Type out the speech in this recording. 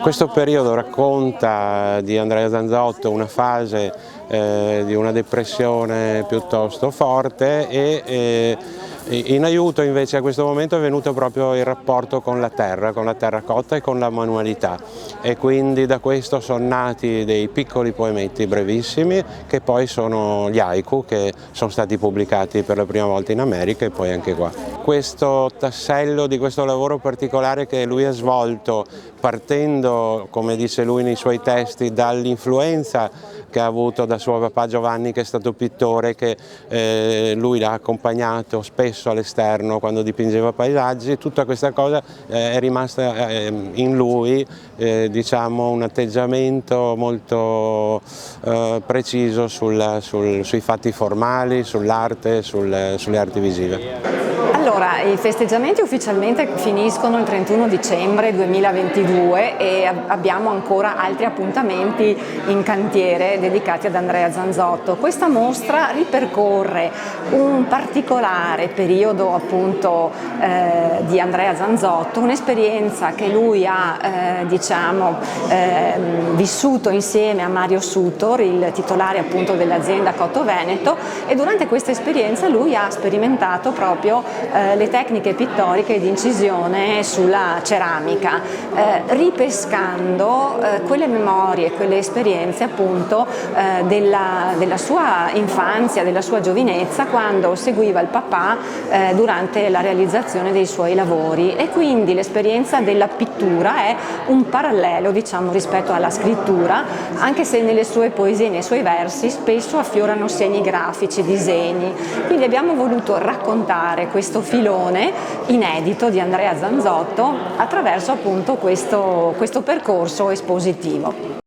Questo periodo racconta di Andrea Zanzotto una fase di una depressione piuttosto forte e in aiuto invece a questo momento è venuto proprio il rapporto con la terracotta e con la manualità, e quindi da questo sono nati dei piccoli poemetti brevissimi che poi sono gli haiku, che sono stati pubblicati per la prima volta in America e poi anche qua. Questo tassello di questo lavoro particolare che lui ha svolto partendo, come dice lui nei suoi testi, dall'influenza che ha avuto da suo papà Giovanni, che è stato pittore, che lui l'ha accompagnato spesso all'esterno quando dipingeva paesaggi. Tutta questa cosa è rimasta in lui, diciamo, un atteggiamento molto preciso sui fatti formali, sull'arte, sulle arti visive. Allora, i festeggiamenti ufficialmente finiscono il 31 dicembre 2022 e abbiamo ancora altri appuntamenti in cantiere dedicati ad Andrea Zanzotto. Questa mostra ripercorre un particolare periodo appunto di Andrea Zanzotto, un'esperienza che lui ha vissuto insieme a Mario Sutor, il titolare appunto dell'azienda Cotto Veneto, e durante questa esperienza lui ha sperimentato proprio le tecniche pittoriche di incisione sulla ceramica, ripescando quelle memorie, quelle esperienze appunto della sua infanzia, della sua giovinezza, quando seguiva il papà durante la realizzazione dei suoi lavori, e quindi l'esperienza della pittura è un parallelo, diciamo, rispetto alla scrittura, anche se nelle sue poesie, nei suoi versi spesso affiorano segni grafici, disegni. Quindi abbiamo voluto raccontare questo filone inedito di Andrea Zanzotto attraverso appunto questo percorso espositivo.